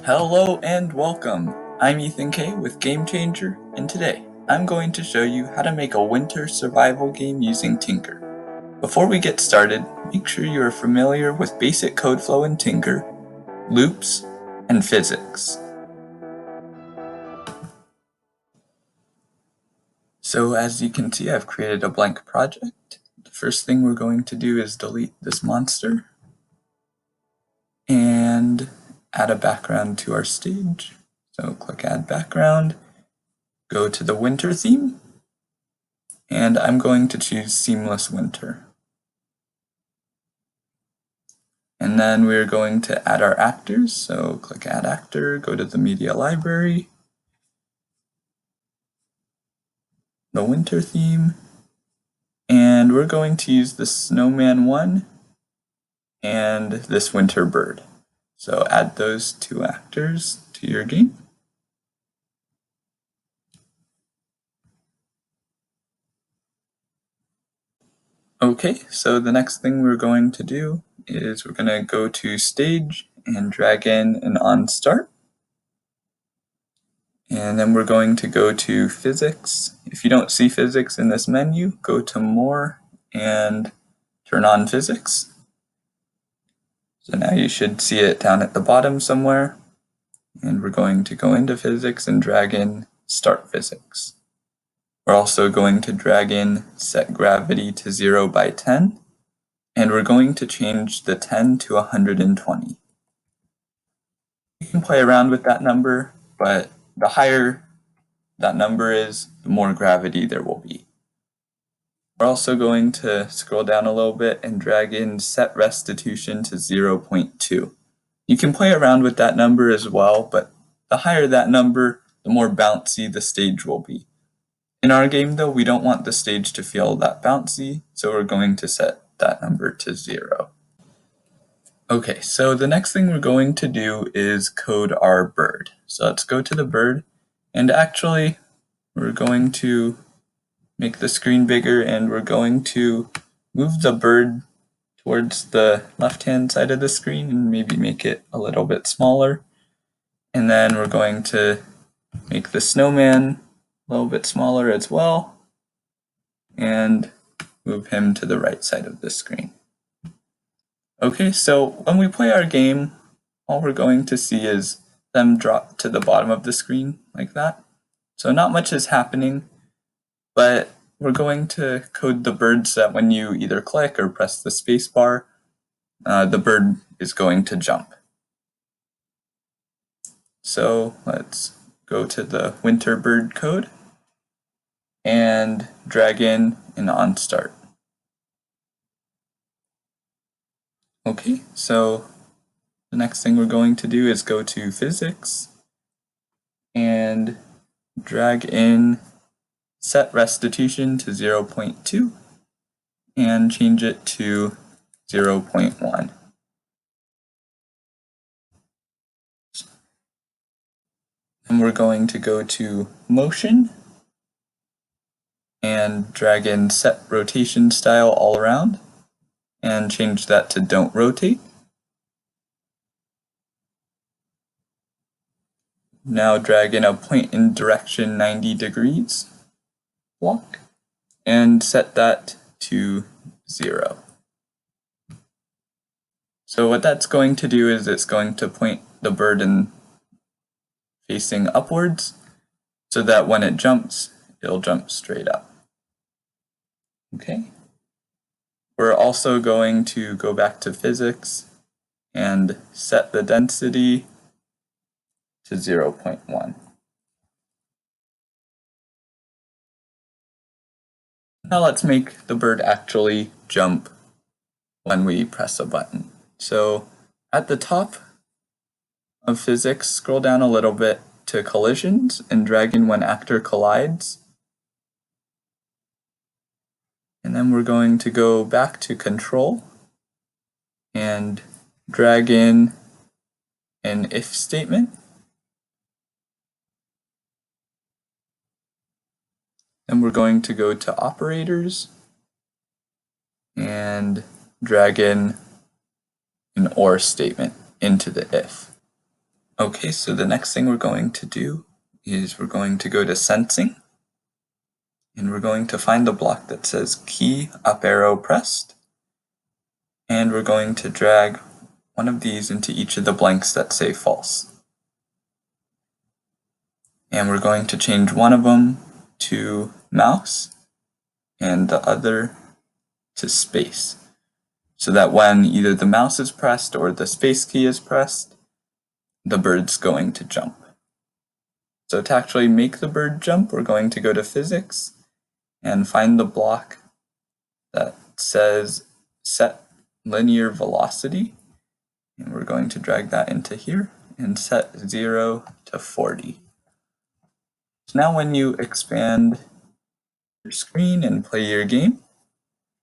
Hello and welcome! I'm Ethan K with Game Changer, and today I'm going to show you how to make a winter survival game using Tynker. Before we get started, make sure you are familiar with basic code flow in Tynker, loops, and physics. So as you can see, I've created a blank project. The first thing we're going to do is delete this monster and add a background to our stage. So click Add Background, go to the winter theme, and I'm going to choose Seamless Winter. And then we're going to add our actors, so click Add Actor, go to the Media Library, the winter theme, and we're going to use the Snowman one and this winter bird. So add those two actors to your game. Okay, so the next thing we're going to do is we're going to go to Stage and drag in an on start. And then we're going to go to Physics. If you don't see Physics in this menu, go to More and turn on Physics. So now you should see it down at the bottom somewhere. And we're going to go into Physics and drag in Start Physics. We're also going to drag in Set Gravity to 0 by 10. And we're going to change the 10 to 120. You can play around with that number, but the higher that number is, the more gravity there will be. We're also going to scroll down a little bit and drag in Set Restitution to 0.2. You can play around with that number as well, but the higher that number, the more bouncy the stage will be. In our game though, we don't want the stage to feel that bouncy, so we're going to set that number to 0. Okay, so the next thing we're going to do is code our bird. So let's go to the bird, and actually we're going to make the screen bigger, and we're going to move the bird towards the left-hand side of the screen and maybe make it a little bit smaller. And then we're going to make the snowman a little bit smaller as well, and move him to the right side of the screen. Okay, so when we play our game, all we're going to see is them drop to the bottom of the screen like that. So not much is happening, but we're going to code the bird so that when you either click or press the space bar, the bird is going to jump. So let's go to the winter bird code and drag in an on start. Okay, so the next thing we're going to do is go to Physics and drag in Set Restitution to 0.2 and change it to 0.1. And we're going to go to Motion and drag in Set Rotation Style All Around and change that to Don't Rotate. Now drag in a point in direction 90 degrees block and set that to 0. So what that's going to do is it's going to point the bird in facing upwards so that when it jumps, it'll jump straight up. Okay. We're also going to go back to Physics and set the density to 0.1. Now let's make the bird actually jump when we press a button. So at the top of Physics, scroll down a little bit to Collisions and drag in when actor collides. And then we're going to go back to Control and drag in an if statement. Then we're going to go to Operators and drag in an OR statement into the if. Okay, so the next thing we're going to do is we're going to go to Sensing, and we're going to find the block that says Key Up Arrow Pressed, and we're going to drag one of these into each of the blanks that say false. And we're going to change one of them to mouse and the other to space, so that when either the mouse is pressed or the space key is pressed, the bird's going to jump. So to actually make the bird jump, we're going to go to Physics and find the block that says Set Linear Velocity, and we're going to drag that into here and set 0 to 40. So now when you expand your screen and play your game,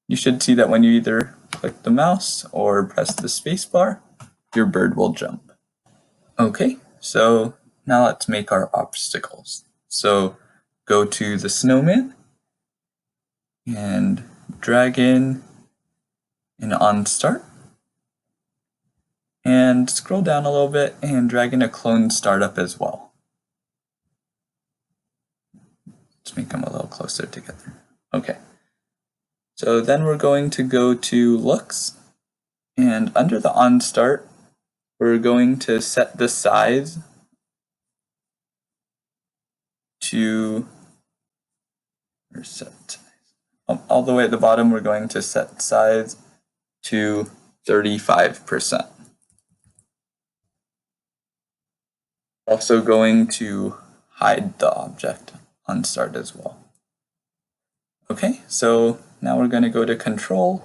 you should see that when you either click the mouse or press the spacebar, your bird will jump. Okay, so now let's make our obstacles. So go to the snowman and drag in an on start, and scroll down a little bit and drag in a clone startup as well. Let's make them a little closer together. Okay. So then we're going to go to looks, and under the on start, we're going to set the size to, or set, all the way at the bottom, we're going to set size to 35%. Also going to hide the object on start as well. Okay, so now we're going to go to Control,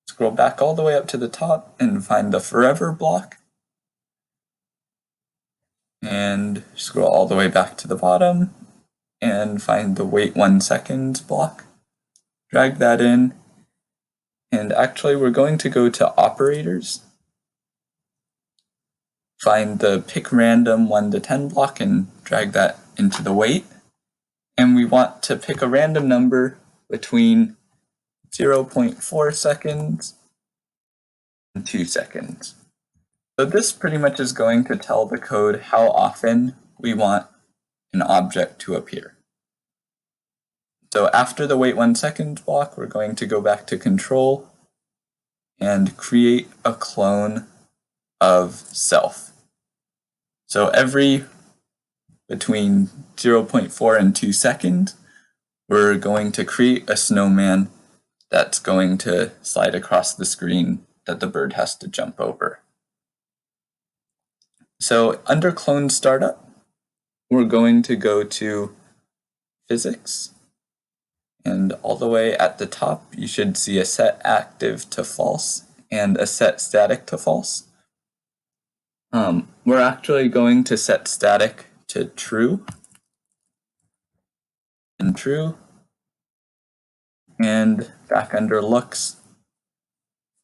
scroll back all the way up to the top and find the Forever block, and scroll all the way back to the bottom and find the Wait 1 second block. Drag that in, and actually we're going to go to Operators, find the Pick Random 1 to 10 block and drag that into the wait. And we want to pick a random number between 0.4 seconds and 2 seconds. So this pretty much is going to tell the code how often we want an object to appear. So after the wait 1 second block, we're going to go back to Control and create a clone of self. So every between 0.4 and 2 seconds, we're going to create a snowman that's going to slide across the screen that the bird has to jump over. So under Clone Startup, we're going to go to Physics, and all the way at the top, you should see a Set Active to False and a Set Static to False. We're actually going to set static to true and true, and back under looks,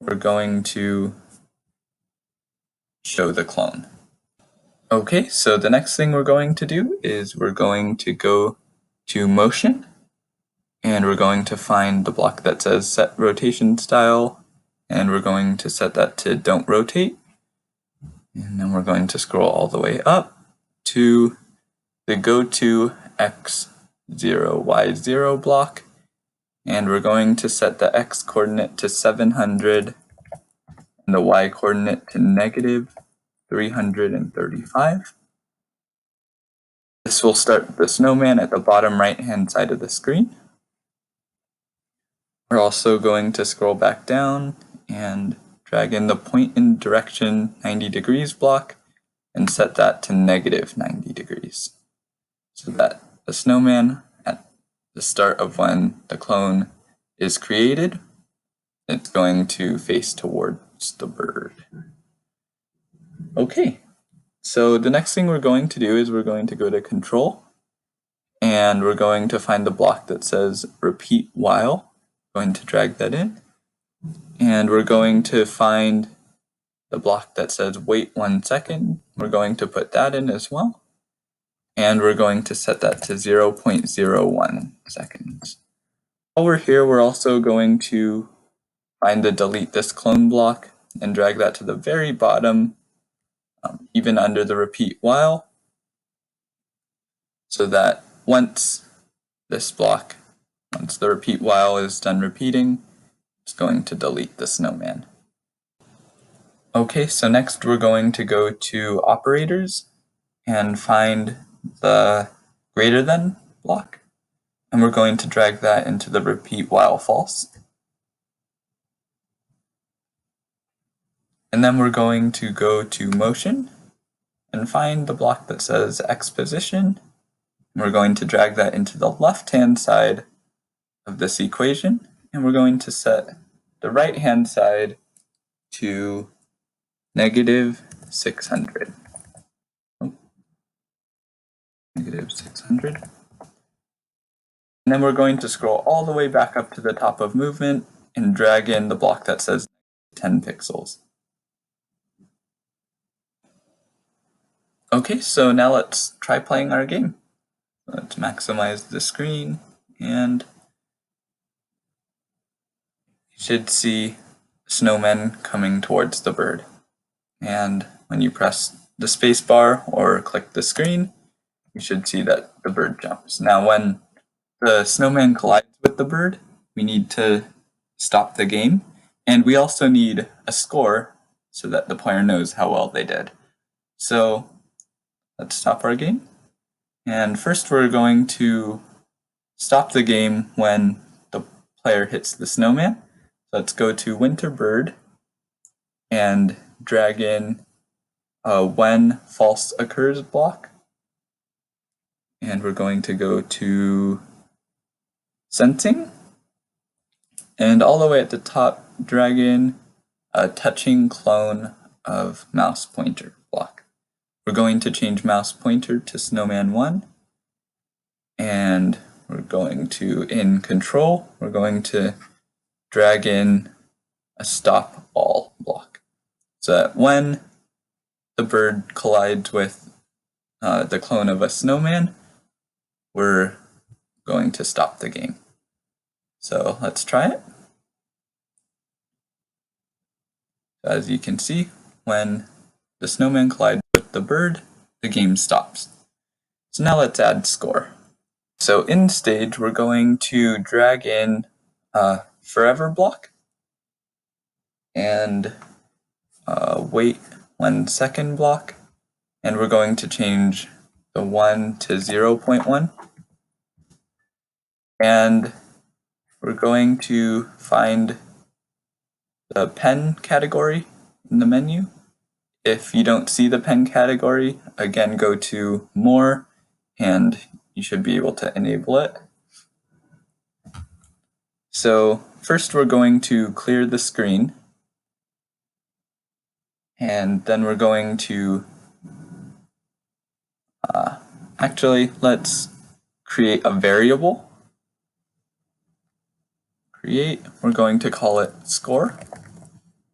we're going to show the clone. Okay, so the next thing we're going to do is we're going to go to motion, and we're going to find the block that says set rotation style, and we're going to set that to don't rotate. And then we're going to scroll all the way up to the go to x0, y0 block, and we're going to set the x coordinate to 700 and the y coordinate to negative 335. This will start the snowman at the bottom right hand side of the screen. We're also going to scroll back down and drag in the point in direction 90 degrees block and set that to negative 90 degrees, so that the snowman at the start of when the clone is created, it's going to face towards the bird. Okay, so the next thing we're going to do is we're going to go to Control, and we're going to find the block that says repeat while. Going to drag that in, and we're going to find the block that says wait 1 second. We're going to put that in as well, and we're going to set that to 0.01 seconds. While we're here, we're also going to find the delete this clone block and drag that to the very bottom even under the repeat while, so that once the repeat while is done repeating, it's going to delete the snowman. Okay, so next we're going to go to operators and find the greater than block, and we're going to drag that into the repeat while false. And then we're going to go to motion and find the block that says X position. And we're going to drag that into the left-hand side of this equation, and we're going to set the right-hand side to -600. -600. And then we're going to scroll all the way back up to the top of movement and drag in the block that says 10 pixels. Okay, so now let's try playing our game. Let's maximize the screen, and you should see snowmen coming towards the bird. And when you press the space bar or click the screen, you should see that the bird jumps. Now when the snowman collides with the bird, we need to stop the game, and we also need a score so that the player knows how well they did. So let's stop our game. And first we're going to stop the game when the player hits the snowman. Let's go to winter bird and drag in a when false occurs block. And we're going to go to sensing. And all the way at the top, drag in a touching clone of mouse pointer block. We're going to change mouse pointer to snowman 1. And we're going to, in control, we're going to drag in a stop all block. So that when the bird collides with the clone of a snowman, we're going to stop the game. So let's try it. As you can see, when the snowman collides with the bird, the game stops. So now let's add score. So in stage, we're going to drag in a forever block and wait 1 second block, and we're going to change the 1 to 0.1. And we're going to find the pen category in the menu. If you don't see the pen category, again go to more and you should be able to enable it. So first we're going to clear the screen, and then we're going to actually let's create a variable. We're going to call it score,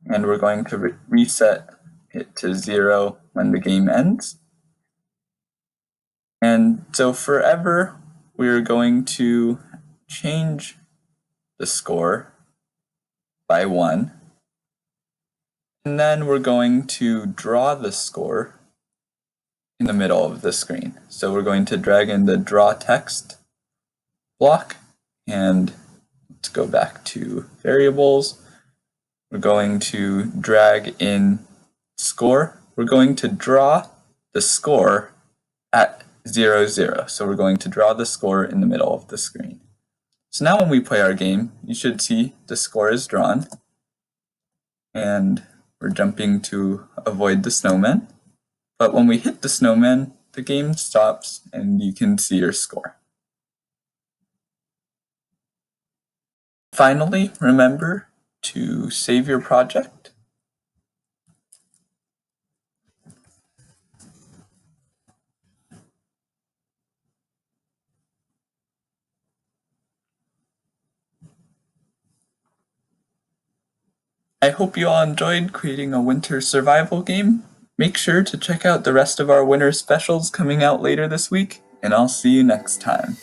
and we're going to reset it to 0 when the game ends. And so forever, we're going to change the score by 1. And then we're going to draw the score in the middle of the screen. So we're going to drag in the draw text block, and let's go back to variables. We're going to drag in score. We're going to draw the score at 0, 0. So we're going to draw the score in the middle of the screen. So now when we play our game, you should see the score is drawn, and we're jumping to avoid the snowman. But when we hit the snowman, the game stops and you can see your score. Finally, remember to save your project. I hope you all enjoyed creating a winter survival game. Make sure to check out the rest of our winter specials coming out later this week, and I'll see you next time.